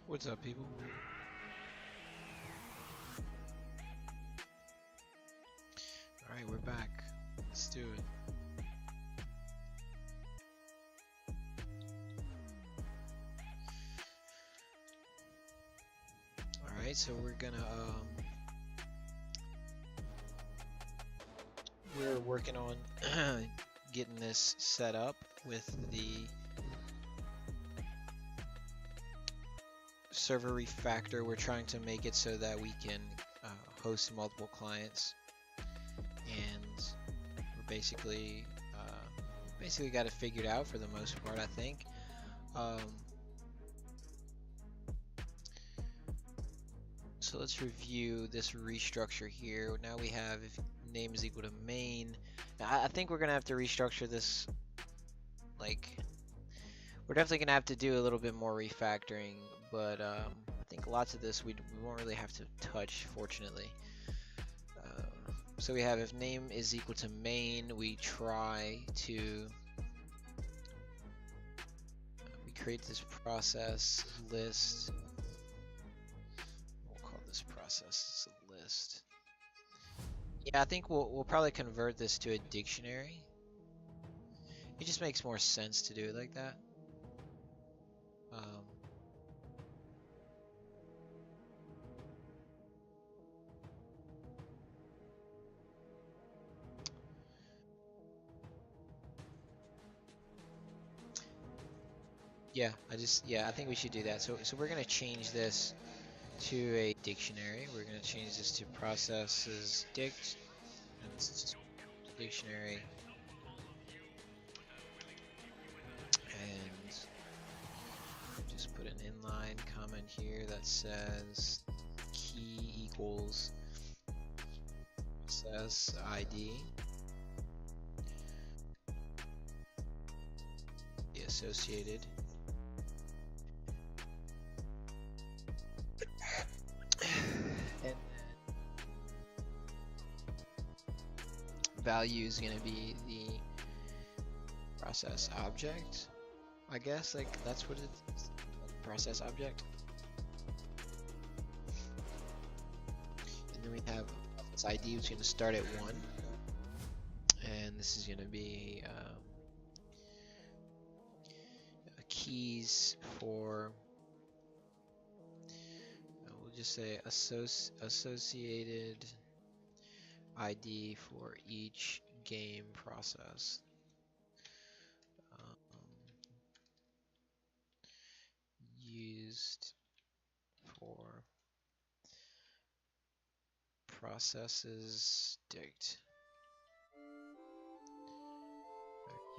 What's up, people? Alright, we're back. Let's do it. Alright, so we're gonna, we're working on getting this set up with the server refactor. We're trying to make it so that we can host multiple clients, and we're basically got it figured out for the most part, I think. So let's review this restructure here. Now we have if name is equal to main. Now, I think we're gonna have to restructure this. Like, we're definitely gonna have to do a little bit more refactoring, but I think lots of this we won't really have to touch, fortunately. So we have if name is equal to main, we try to we create this process list. We'll call this process list. Yeah, I think we'll probably convert this to a dictionary. It just makes more sense to do it like that. Yeah, I think we should do that. So we're gonna change this to a dictionary. We're gonna change this to processes dict, and this is just dictionary. And just put an inline comment here that says key equals process ID. The associated. And value is going to be the process object, I guess. Like, that's what it's, process object. And then we have process ID, which is going to start at 1, and this is going to be keys for, we'll just say associated ID for each game process. Used for processes dict.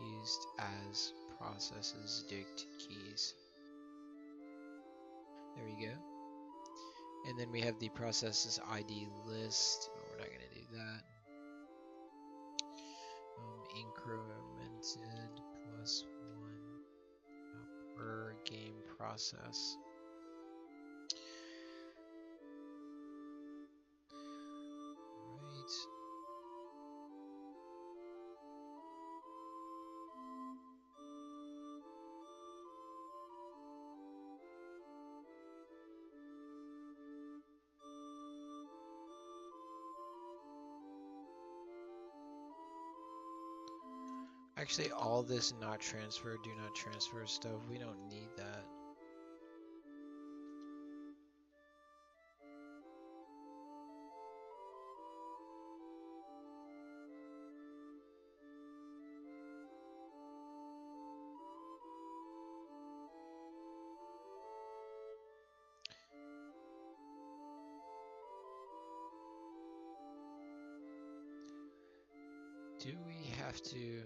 Used as processes dict keys. There we go. And then we have the processes ID list. Oh, we're not going to do that. Incremented plus 1 per game process. Right. Actually, all this not transfer, do not transfer stuff, we don't need that. Do we have to?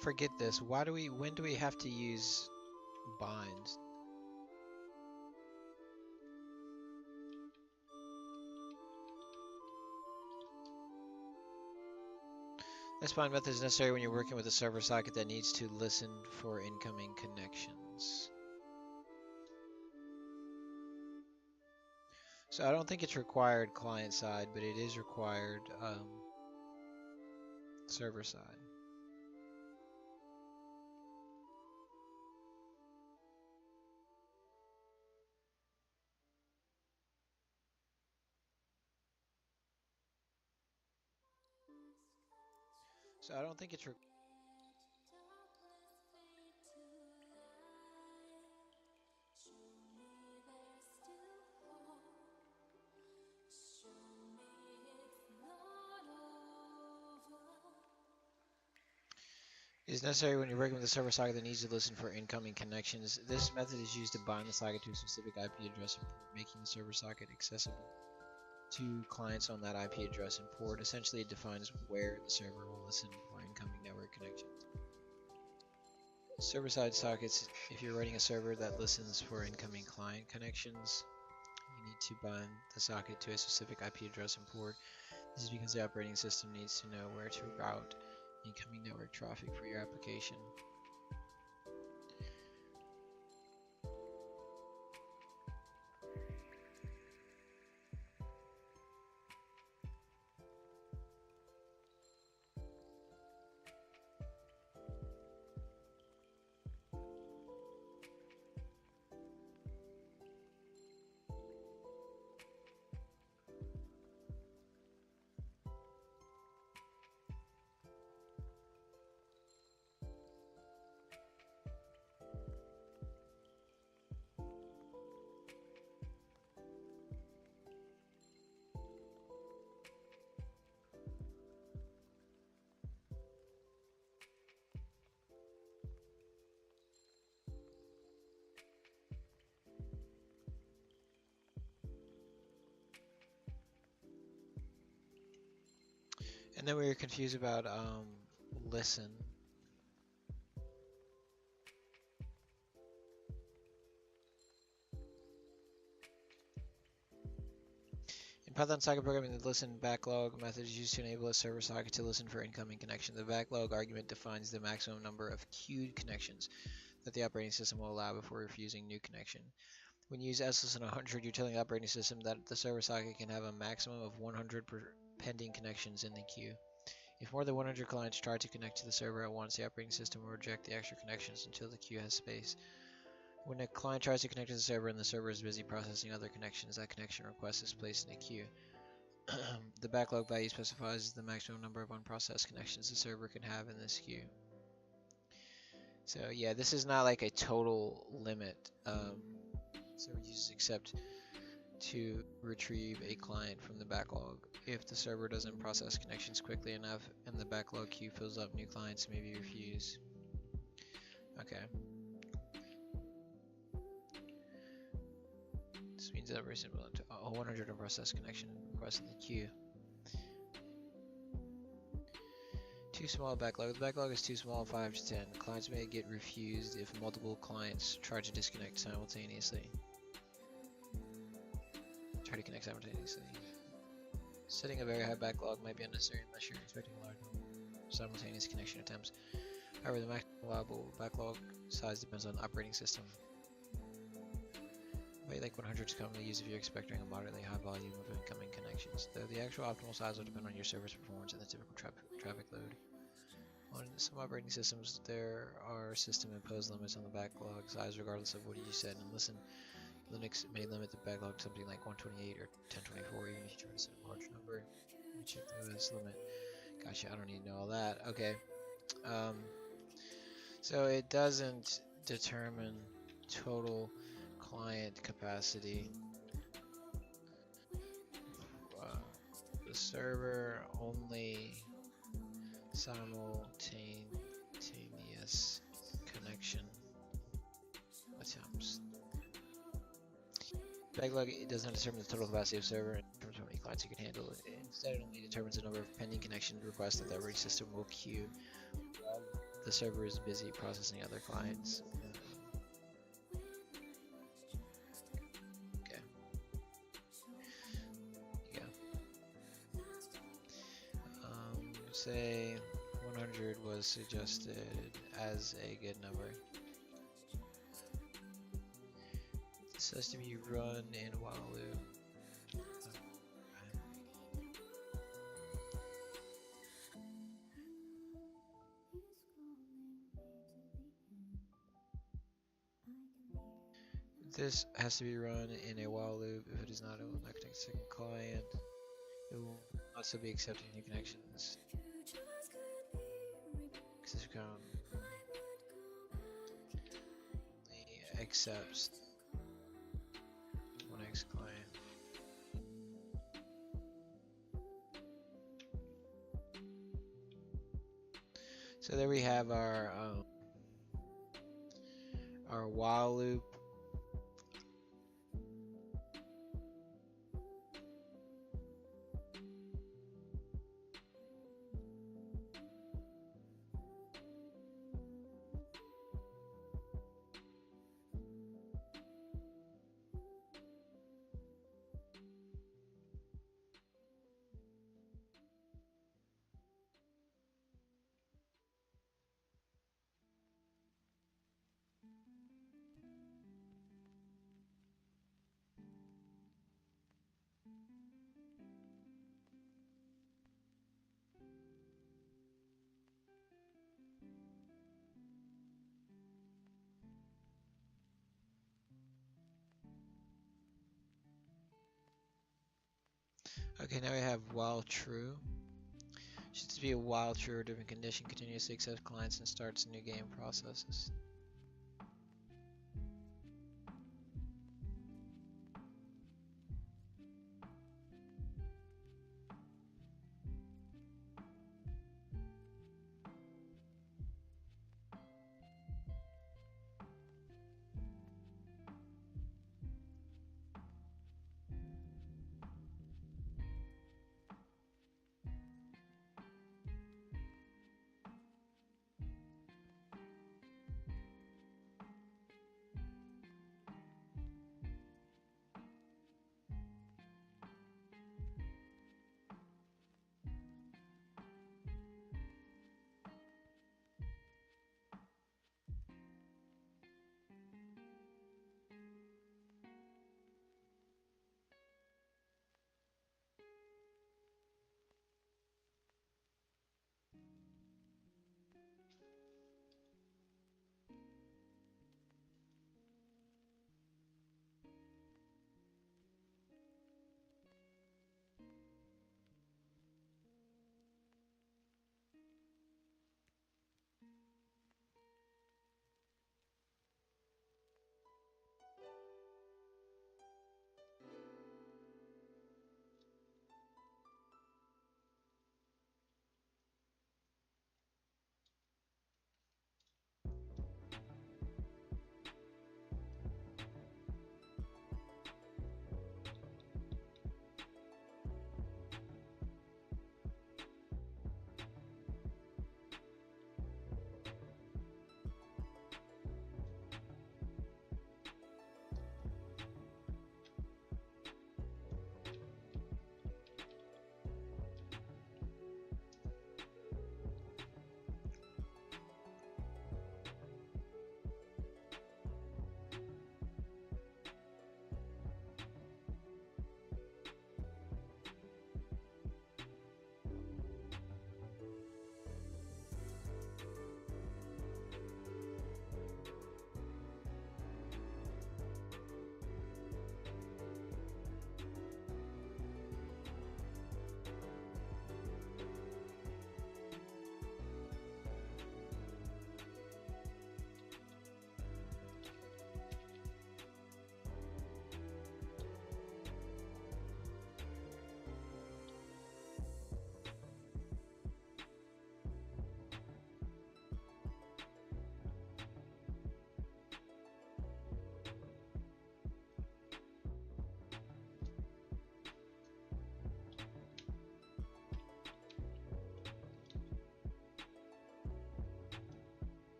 Forget this. When do we have to use bind? This bind method is necessary when you're working with a server socket that needs to listen for incoming connections. So I don't think it's required client side, but it is required server side. So I don't think it's is necessary when you're working with a server socket that needs to listen for incoming connections. This method is used to bind the socket to a specific IP address and port, making the server socket accessible to clients on that IP address and port. Essentially, it defines where the server will listen for incoming network connections. Server-side sockets, if you're writing a server that listens for incoming client connections, you need to bind the socket to a specific IP address and port. This is because the operating system needs to know where to route incoming network traffic for your application. And then we were confused about listen. In Python socket programming, the listen backlog method is used to enable a server socket to listen for incoming connection. The backlog argument defines the maximum number of queued connections that the operating system will allow before refusing new connection. When you use s less than 100, you're telling the operating system that the server socket can have a maximum of 100 pending connections in the queue. If more than 100 clients try to connect to the server at once, the operating system will reject the extra connections until the queue has space. When a client tries to connect to the server and the server is busy processing other connections, that connection request is placed in a queue. The backlog value specifies the maximum number of unprocessed connections the server can have in this queue. So yeah, this is not like a total limit. Server users accept to retrieve a client from the backlog. If the server doesn't process connections quickly enough and the backlog queue fills up, new clients may be refused. Okay. This means that every single 100 unprocessed connection request in the queue. Too small backlog. The backlog is too small, 5 to 10. Clients may get refused if multiple clients try to disconnect simultaneously. Try to connect simultaneously. Setting a very high backlog might be unnecessary unless you're expecting a large number of simultaneous connection attempts. However, the maximum allowable backlog size depends on the operating system. Weight like 100 is commonly used if you're expecting a moderately high volume of incoming connections, though the actual optimal size will depend on your server's performance and the typical traffic load. On some operating systems, there are system-imposed limits on the backlog size regardless of what you said. And listen, Linux may limit the backlog to something like 128 or 1024 even if you try to set a large number. Let me check the OS limit. Gotcha, I don't need to know all that. Okay. So it doesn't determine total client capacity. The server only simultaneous connection attempts. Backlog, it does not determine the total capacity of server in terms of how many clients you can handle. Instead, it only determines the number of pending connection requests that the operating system will queue while the server is busy processing other clients. Okay. Yeah. Say 100 was suggested as a good number. This has to be run in a while loop. This has to be run in a while loop. If it is not, it will not connect to the second client. It will also be accepting new connections. Because this account only accepts one X client. So there we have our while loop. Okay, now we have while true. Should be a while true or different condition continuously accepts clients and starts new game processes.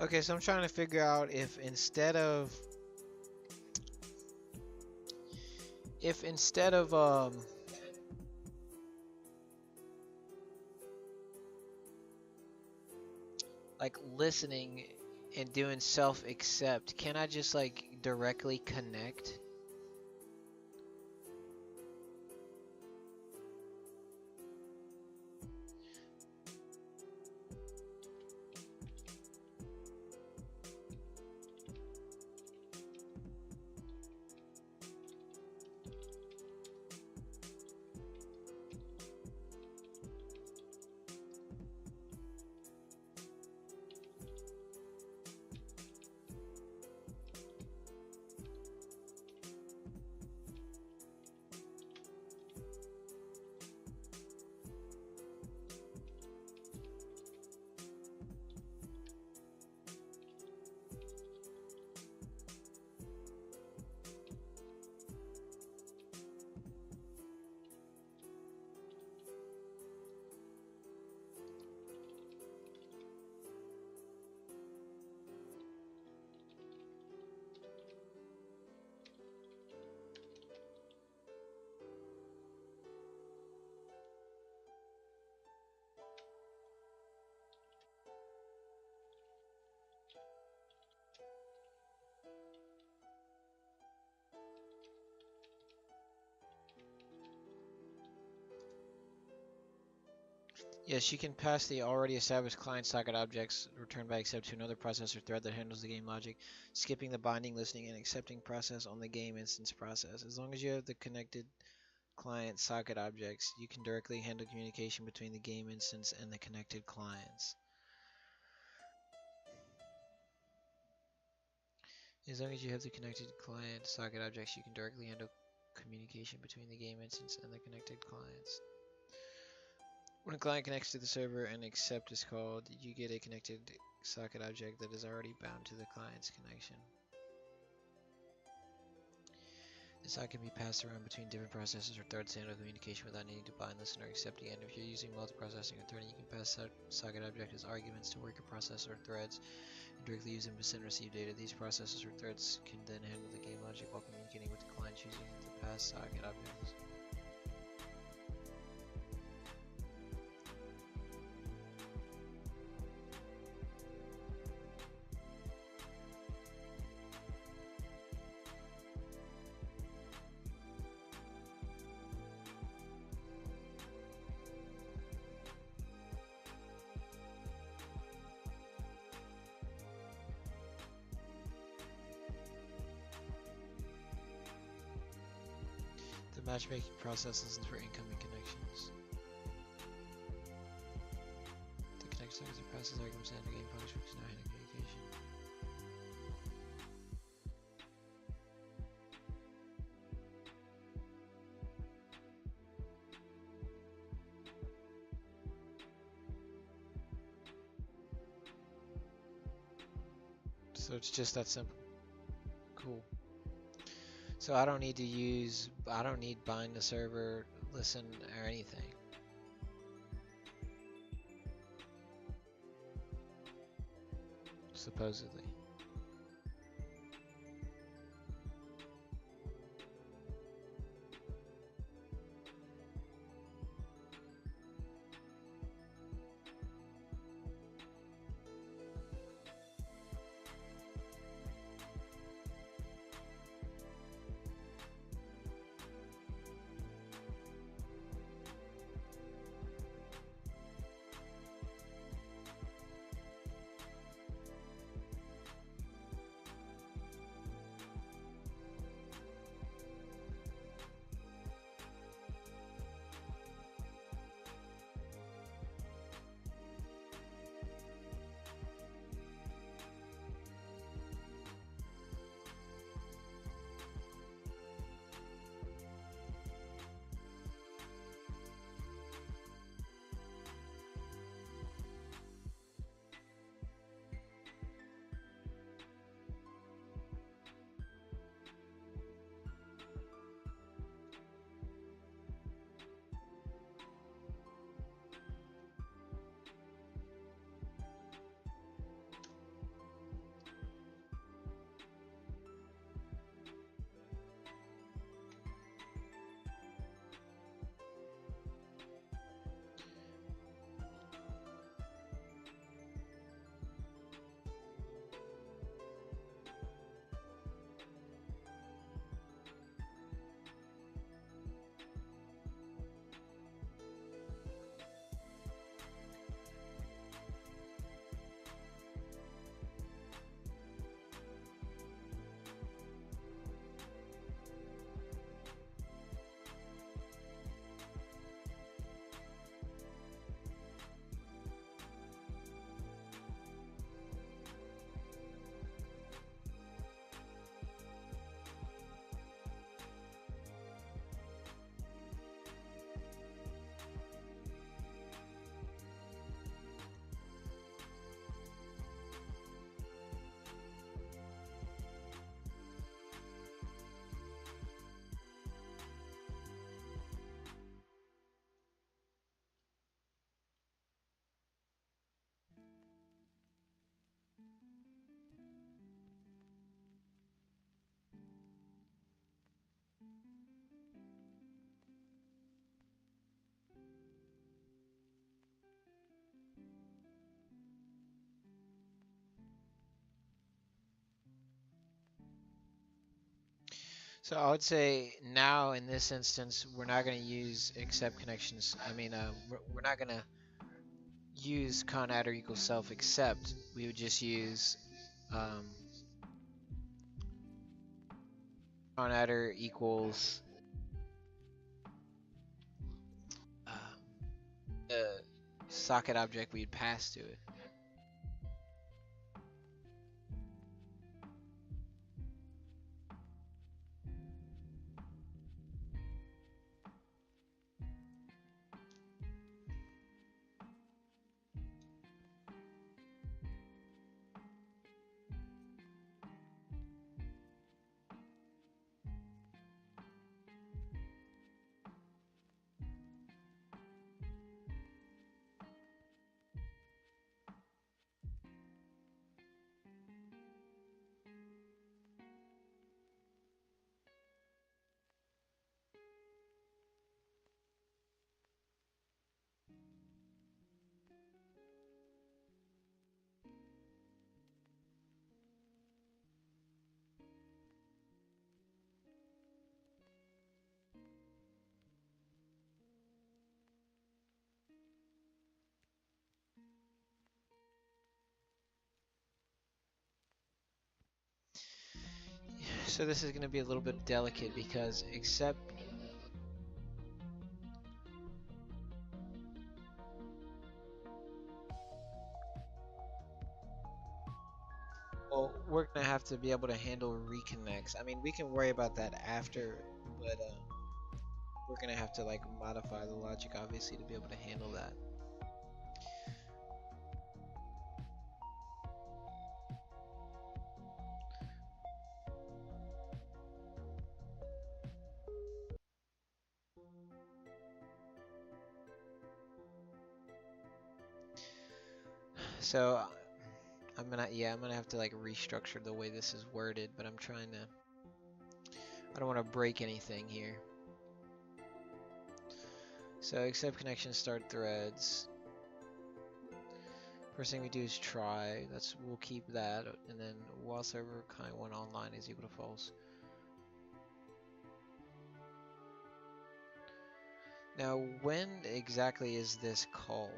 Okay, so I'm trying to figure out if instead of like listening and doing self accept, can I just like directly connect? Yes, you can pass the already established client socket objects returned by accept to another process or thread that handles the game logic, skipping the binding, listening, and accepting process on the game instance process. As long as you have the connected client socket objects, you can directly handle communication between the game instance and the connected clients. As long as you have the connected client socket objects, you can directly handle communication between the game instance and the connected clients. When a client connects to the server and accept is called, you get a connected socket object that is already bound to the client's connection. The socket can be passed around between different processes or threads to handle communication without needing to bind, listen, or accept again. If you're using multiprocessing or threading, you can pass socket object as arguments to worker processor or threads and directly use them to send and receive data. These processes or threads can then handle the game logic while communicating with the client using the pass socket objects. The matchmaking process is for incoming connections. The connect sockets or passes arguments and the game function is now handling communication. So it's just that simple. Cool. So I don't need bind the server, listen, or anything. Supposedly. So I would say now in this instance, we're not going to use except connections. We're not going to use conatter equals self except. We would just use um, conatter equals the socket object we'd pass to it. So this is going to be a little bit delicate because except, well, we're going to have to be able to handle reconnects. I mean, we can worry about that after, but we're going to have to like modify the logic obviously to be able to handle that. So I'm gonna have to like restructure the way this is worded, but I don't want to break anything here. So accept connection, start threads. First thing we do is try. We'll keep that, and then while server kind1 online is equal to false. Now, when exactly is this called?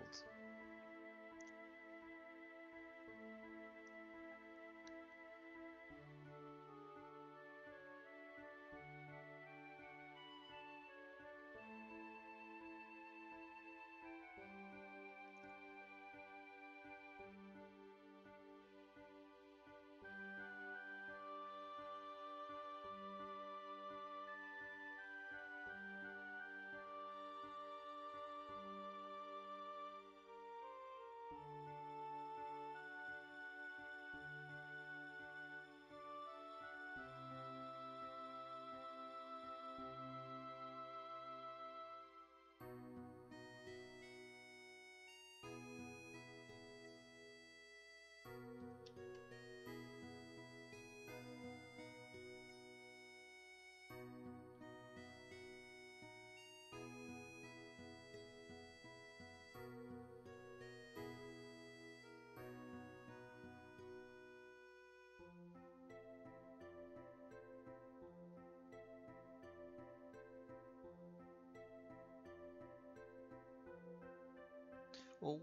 Well,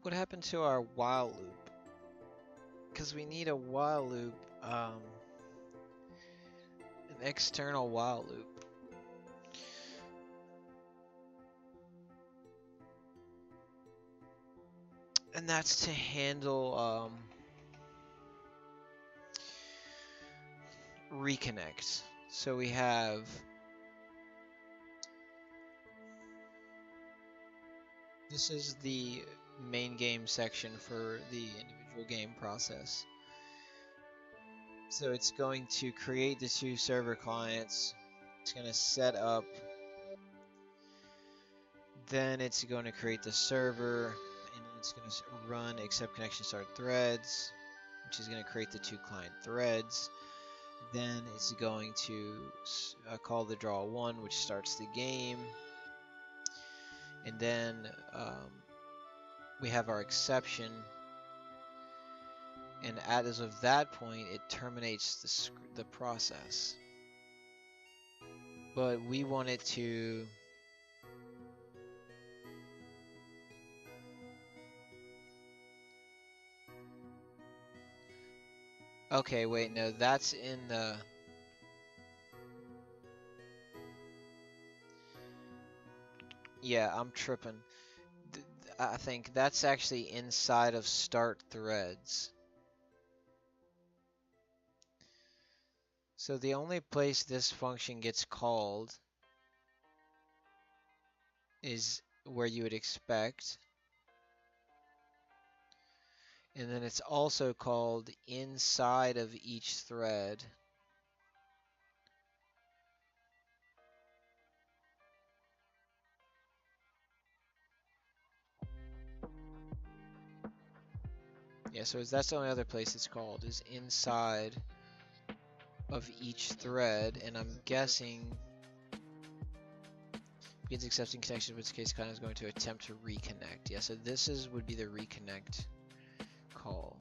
what happened to our while loop? Because we need a while loop, an external while loop. And that's to handle reconnect. So we have this is the main game section for the individual game process. So it's going to create the two server clients. It's going to set up. Then it's going to create the server, and then it's going to run accept connection start threads, which is going to create the two client threads. Then it's going to call the draw one, which starts the game. And then we have our exception. And as of that point, it terminates the process. but we want it to. Okay, wait, no, that's in the. Yeah, I'm tripping. I think that's actually inside of start threads. So the only place this function gets called is where you would expect. And then it's also called inside of each thread. Yeah, so that's the only other place it's called, is inside of each thread, and I'm guessing begins accepting connection, in which case kind of is going to attempt to reconnect. Yeah, so this would be the reconnect call.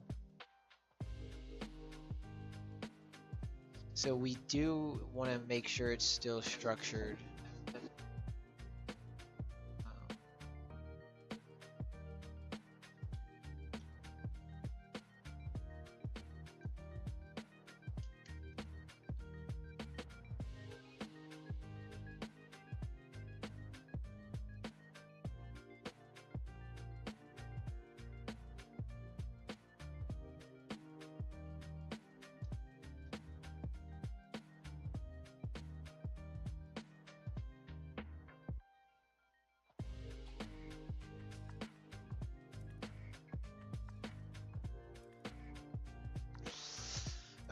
So we do want to make sure it's still structured.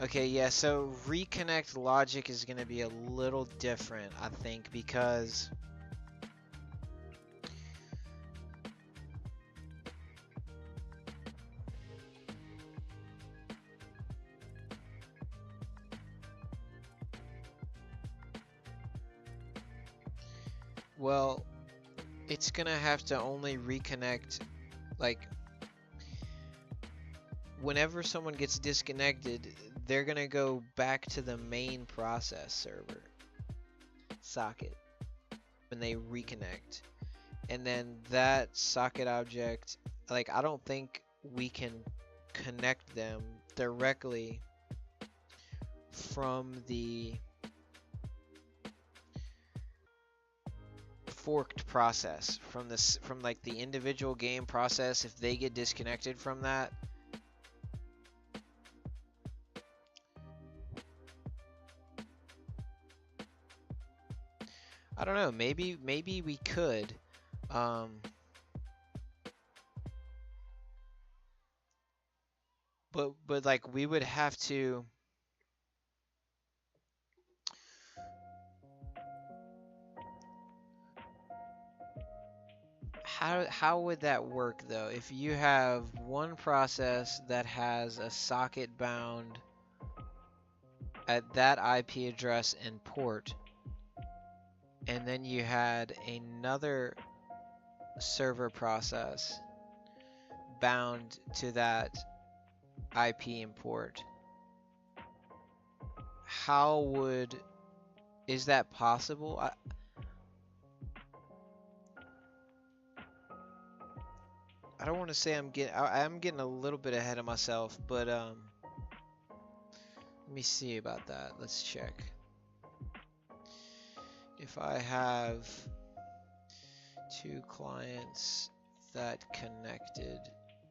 Okay, yeah, so reconnect logic is going to be a little different, I think, because well, it's going to have to only reconnect, like, whenever someone gets disconnected, they're going to go back to the main process server socket when they reconnect. And then that socket object, like, I don't think we can connect them directly from the forked process, from like the individual game process. If they get disconnected from that, I don't know, maybe we could. But like we would have to. How would that work though? If you have one process that has a socket bound at that IP address and port, and then you had another server process bound to that IP and port, is that possible? I don't want to say I'm getting a little bit ahead of myself, but let me see about that. Let's check. If I have two clients that connected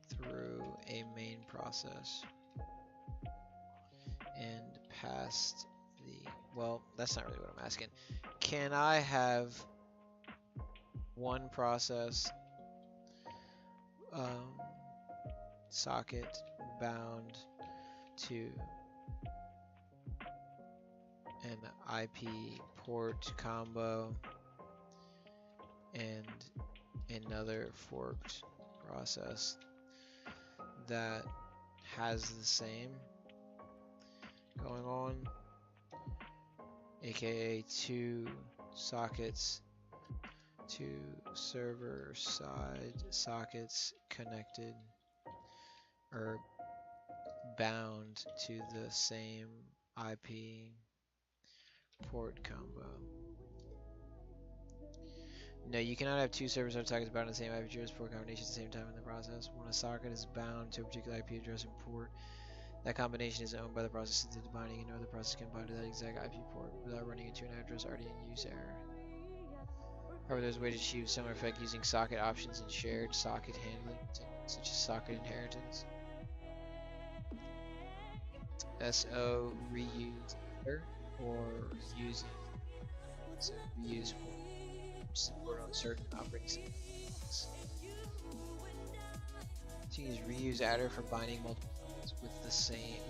through a main process and passed well, that's not really what I'm asking. Can I have one process socket bound to an IP port combo and another forked process that has the same going on, aka two sockets, two server side sockets connected or bound to the same IP port combo. No, you cannot have two server sockets bound to the same IP address port combination at the same time in the process. When a socket is bound to a particular IP address and port, that combination is owned by the process into the binding, and no other process can bind to that exact IP port without running into an address already in use error. However, there's a way to achieve similar effect using socket options and shared socket handling, such as socket inheritance. SO reuse or using SO reuse for support on certain operating systems. So you use reuse adder for binding multiple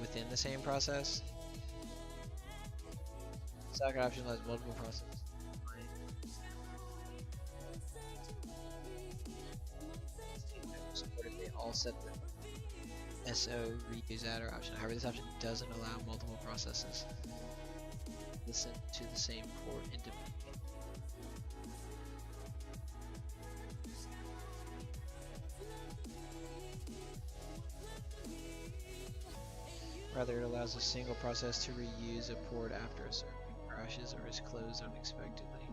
within the same process. Socket option allows multiple processes. They all set the SO reuse adder option. However, this option doesn't allow multiple processes listen to the same port independently. Rather, it allows a single process to reuse a port after a server crashes or is closed unexpectedly.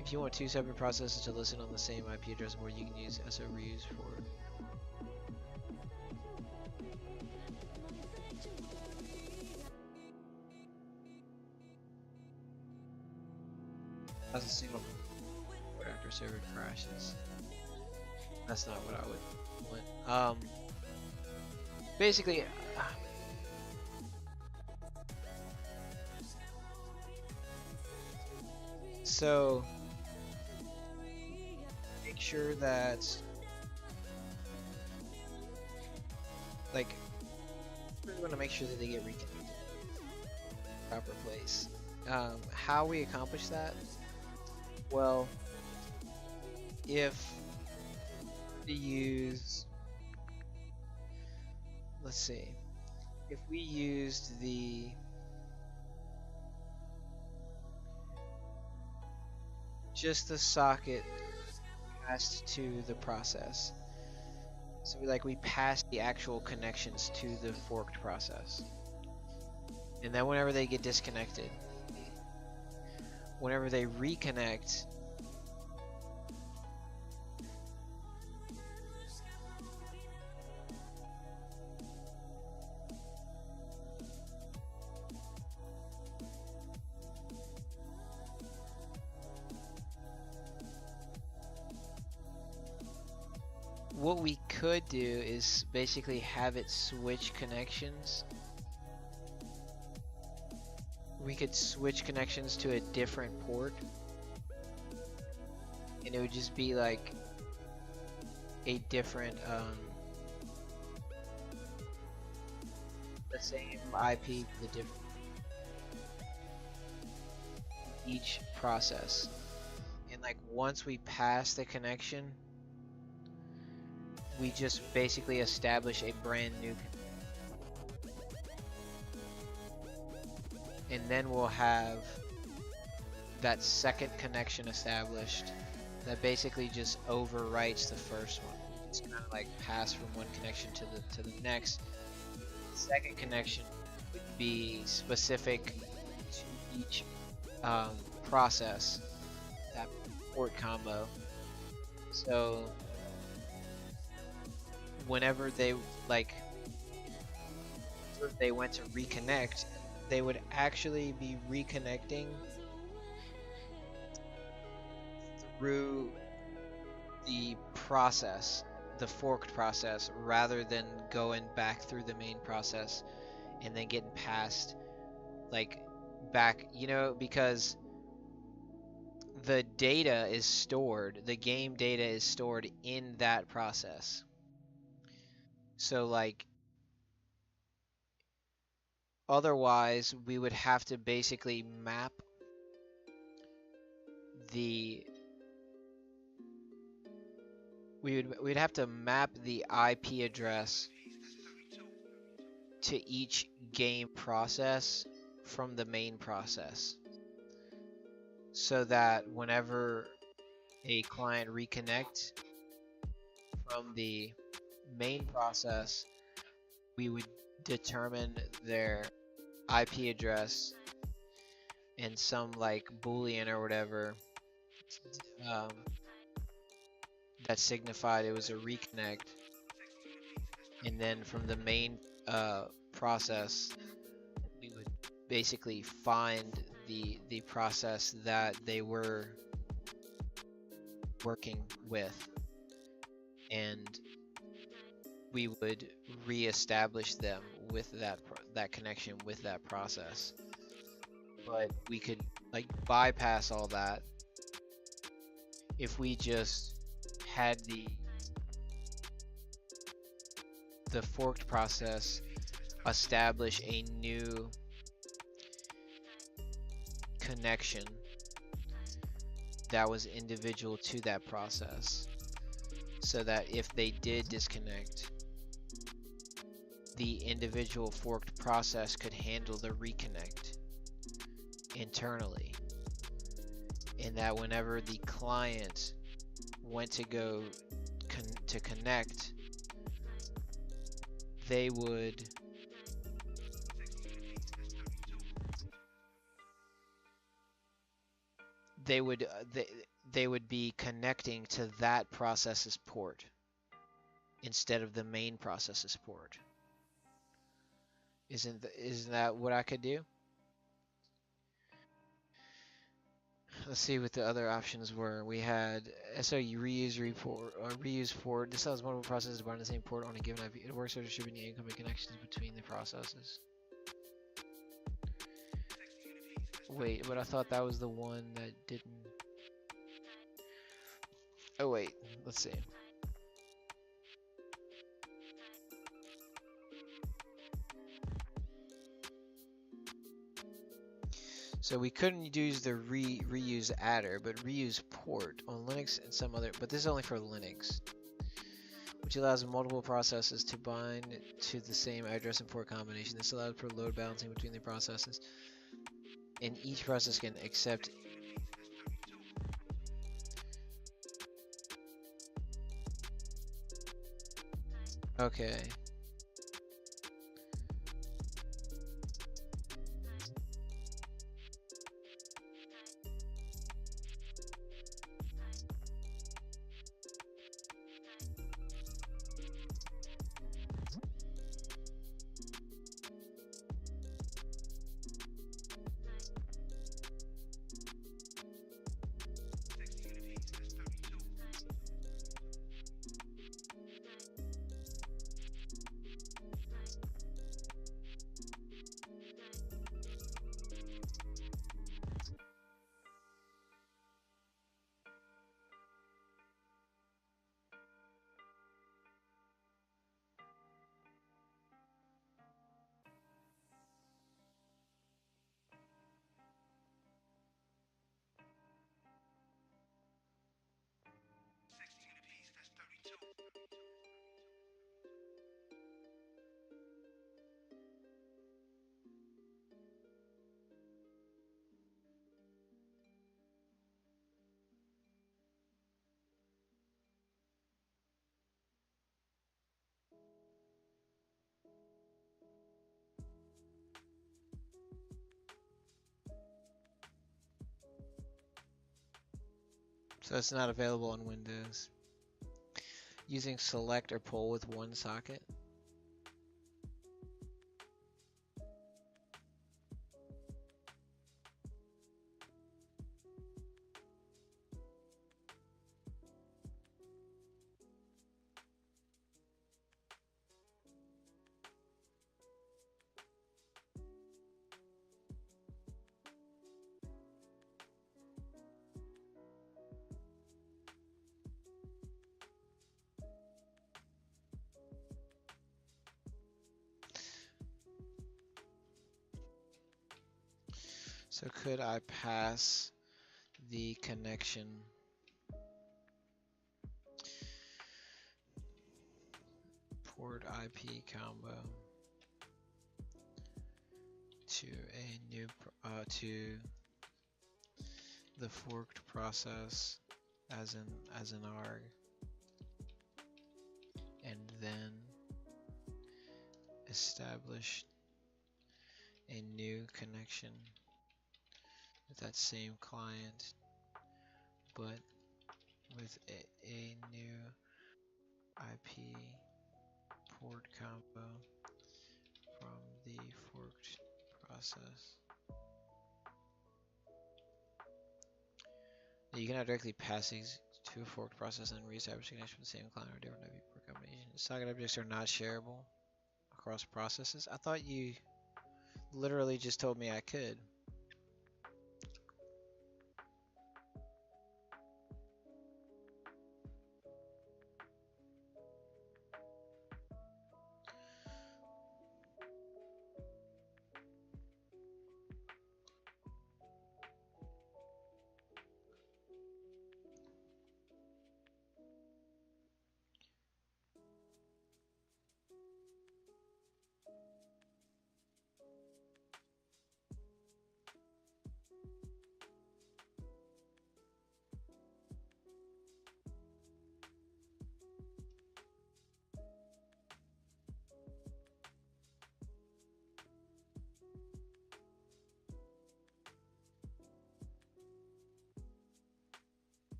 If you want two separate processes to listen on the same IP address port, you can use SO reuse for as a single port after server crashes. That's not what I would want. Basically, so make sure that, like, we want to make sure that they get reconnected in the proper place. How we accomplish that? Well, if we use, let's see, if we used just the socket passed to the process. So we pass the actual connections to the forked process. And then whenever they get disconnected, whenever they reconnect, what we could do is basically have it switch connections. We could switch connections to a different port, and it would just be like a different, the same IP, the different each process. And like once we pass the connection, we just basically establish a brand new connection. And then we'll have that second connection established that basically just overwrites the first one. It's kind of like pass from one connection to the next. The second connection would be specific to each process, that port combo. So whenever they went to reconnect, they would actually be reconnecting through the process, the forked process, rather than going back through the main process and then getting past back, because the data is stored, the game data is stored in that process. So otherwise we would have to basically map we'd have to map the IP address to each game process from the main process, so that whenever a client reconnects from the main process, we would determine their IP address and some Boolean or whatever um, that signified it was a reconnect, and then from the main process, we would basically find the process that they were working with, and we would reestablish them with that connection with that process. But we could like bypass all that if we just had the forked process establish a new connection that was individual to that process, so that if they did disconnect, the individual forked process could handle the reconnect internally, and that whenever the client went to go to connect, they would they would they would be connecting to that process's port instead of the main process's port. Isn't that what I could do? Let's see what the other options were. We had SOU reuse report or reuse port. This allows multiple processes to bind the same port on a given IP. It works for distributing incoming connections between the processes. Wait, but I thought that was the one that didn't. Oh wait, let's see. So we couldn't use the reuse adder, but reuse port on Linux and some other, but this is only for Linux, which allows multiple processes to bind to the same address and port combination. This allows for load balancing between the processes, and each process can accept. Okay. So it's not available on Windows. Using select or pull with one socket. So could I pass the connection port IP combo to a new to the forked process as an arg, and then establish a new connection with that same client but with a new IP port combo from the forked process. You cannot directly pass these to a forked process and reestablish connection with the same client or different IP port combination. Socket objects are not shareable across processes. I thought you literally just told me I could.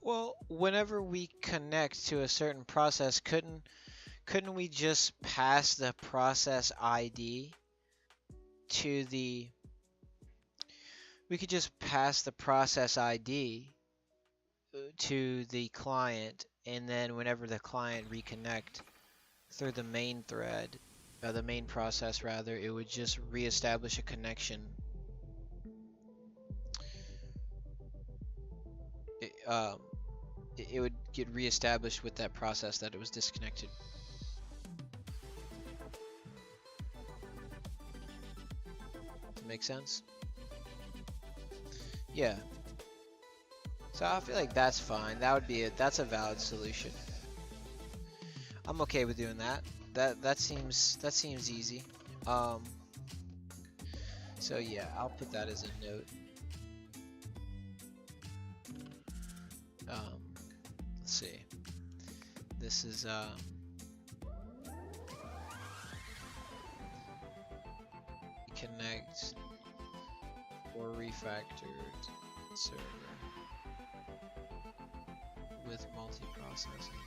Well, whenever we connect to a certain process, couldn't we just pass the process ID to the we could just pass the process ID to the client, and then whenever the client reconnect through the main thread, the main process rather, it would just reestablish a connection. It, um, it would get reestablished with that process that it was disconnected. Does it make sense? Yeah. So I feel like that's fine. That would be it. That's a valid solution. I'm okay with doing that. That seems easy. Um, so yeah, I'll put that as a note. Let's see. This is connect or refactored server with multiprocessing.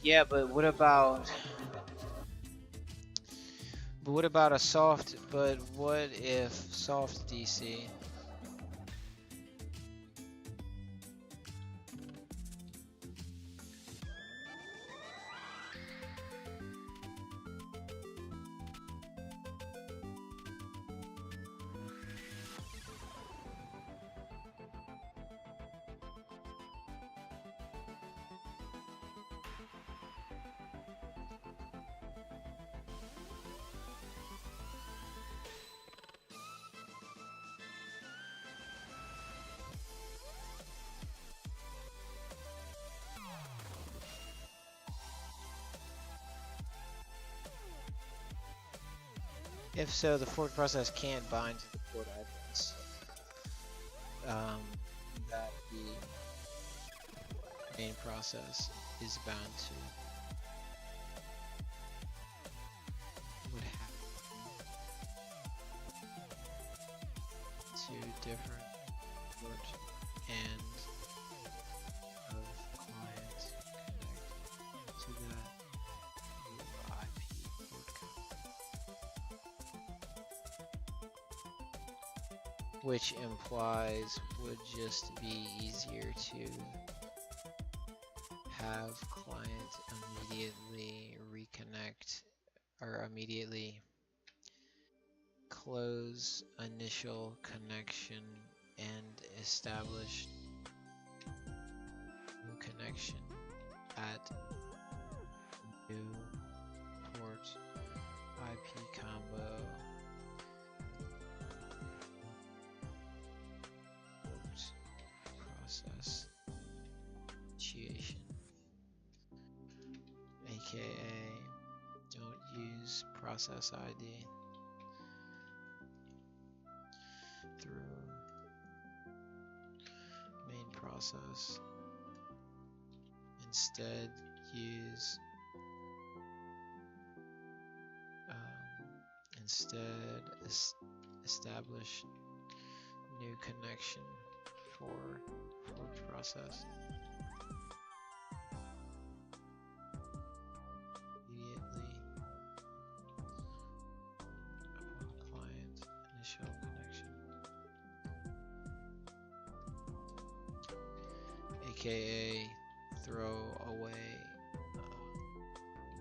Yeah, but what about a soft, but what if soft DC? If so, the fork process can't bind to the port address that the main process is bound to. Would have two different port and of clients connect to that new IP port code, which implies would just be easier to have client immediately reconnect or immediately close initial connection and establish new connection at new port IP combo port process initiation, aka don't use process ID through main process. Instead, use establish new connection for fork process immediately upon client initial connection, aka throw away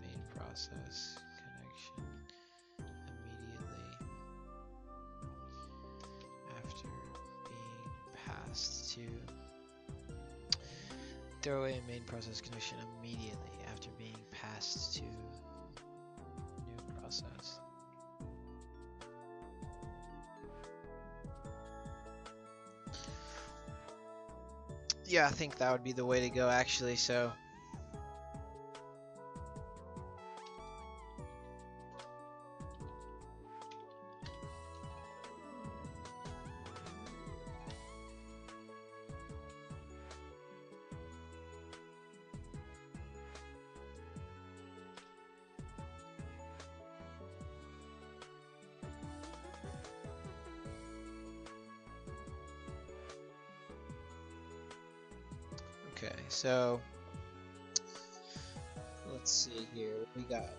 main process connection immediately after being passed to throw away main process connection immediately after being passed to new process. Yeah, I think that would be the way to go actually, so okay, so let's see here. What we got?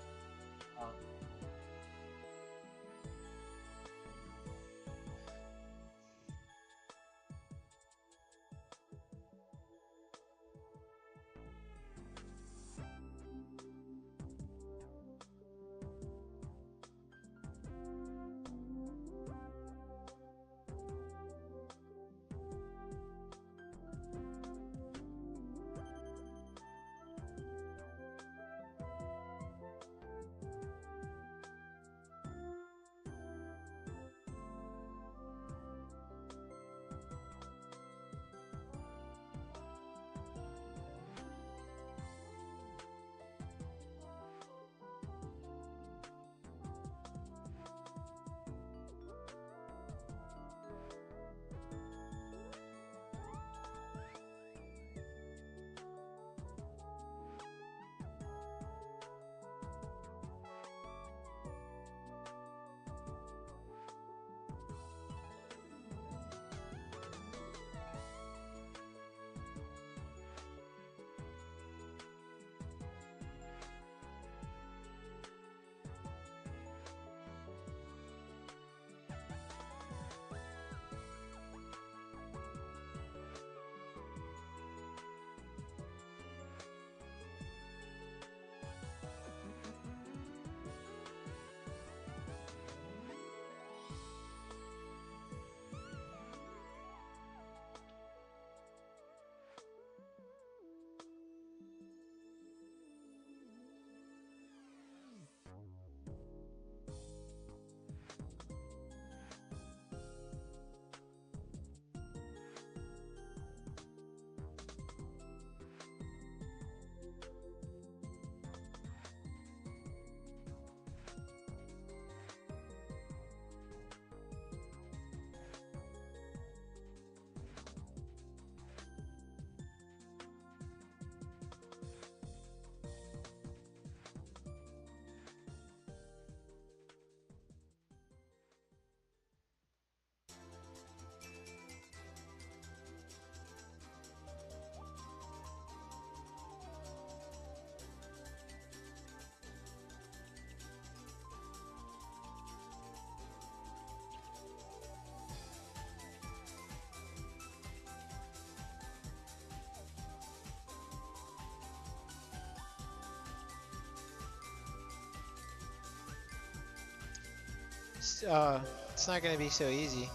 It's not gonna be so easy.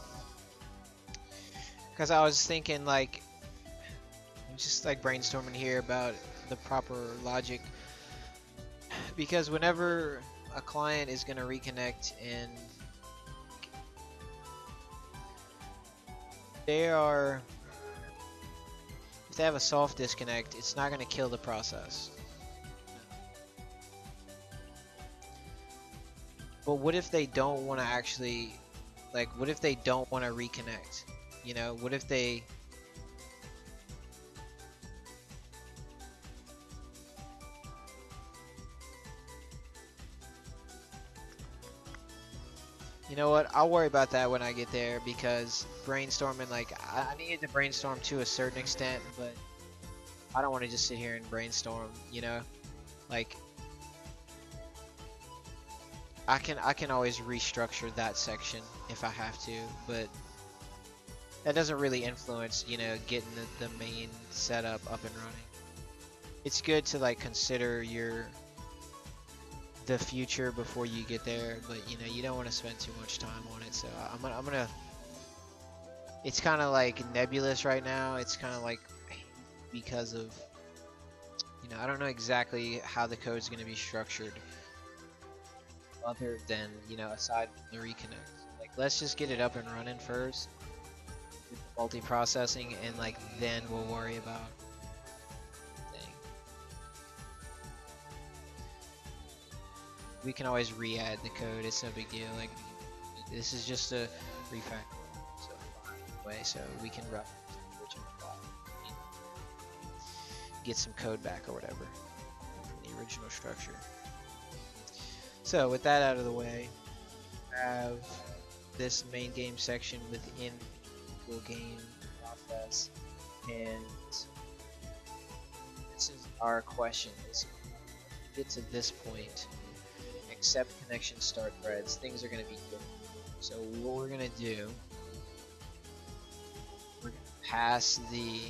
Because I was thinking like, just like brainstorming here about the proper logic. Because whenever a client is gonna reconnect and they are, if they have a soft disconnect, it's not gonna kill the process. But what if they don't want to actually, like, what if they don't want to reconnect? You know, what if they, you know what? I'll worry about that when I get there because brainstorming, like, I needed to brainstorm to a certain extent, but I don't want to just sit here and brainstorm, you know? Like, I can always restructure that section if I have to, but that doesn't really influence, you know, getting the main setup up and running. It's good to like consider the future before you get there, but you know, you don't want to spend too much time on it. So I'm gonna it's kind of like nebulous right now. It's kind of like because of, you know, I don't know exactly how the code is going to be structured other than, you know, aside from the reconnect. Like, let's just get it up and running first with multi-processing, and like then we'll worry about thing. We can always re-add the code. It's no big deal. Like, this is just a refactor, so way, so we can run the original file, get some code back or whatever from the original structure. So with that out of the way, have this main game section within the game process, and this is our question: is get to this point, accept connection start threads, things are going to be good. So what we're going to do, we're going to pass the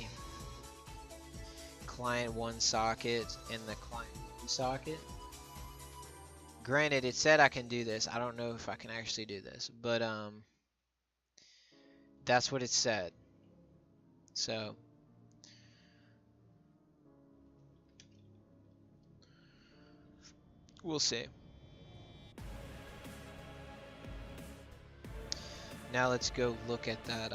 client 1 socket and the client 2 socket. Granted, it said I can do this. I don't know if I can actually do this, but that's what it said. So we'll see. Now let's go look at that